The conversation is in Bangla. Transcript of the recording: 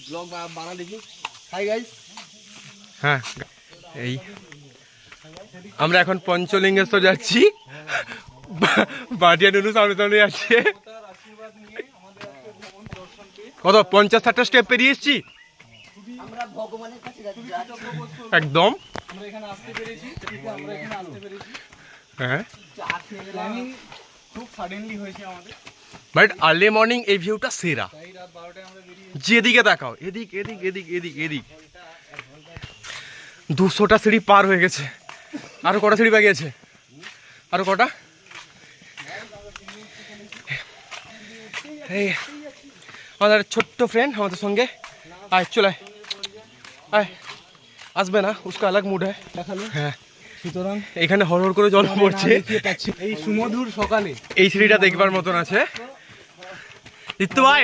ব্লগ বানা দেখি। Hi guys. হ্যাঁ, এই আমরা এখন পঞ্চলিঙ্গেশ্বর যাচ্ছি। বাটিয়া নুনু সামনে সামনে আছে। কত 50-60টা স্টেপ পেরিয়ে এসেছি আমরা ভগবানের কাছে যাচ্ছি একদম। আমরা এখানে আসতে পেরেছি। হ্যাঁ, প্ল্যানিং খুব সাডেনলি হয়েছে আমাদের। বাট আর্লি মর্নিং এই ভিউটা সেরা। তাই রাত 12টায় আমরা বেরিয়ে যেদিকে তাকাও, এদিক এদিক এদিক এদিক এদিক। 200টা সিঁড়ি পার হয়ে গেছে। আরো কটা সিঁড়ি বাকি আছে? আরো কটা? এই আমাদের ছোট্ট ফ্রেন্ড আমাদের সঙ্গে আয়, চলে আয়। আসবে না, উসকা আলাগ মুড হ্যায়। দেখালো। হ্যাঁ, সুতরাং এখানে হর হর করে জল পড়ছে। এই সুমধুর সকালে এই সিঁড়িটা দেখবার মতন আছে। ঋতু ভাই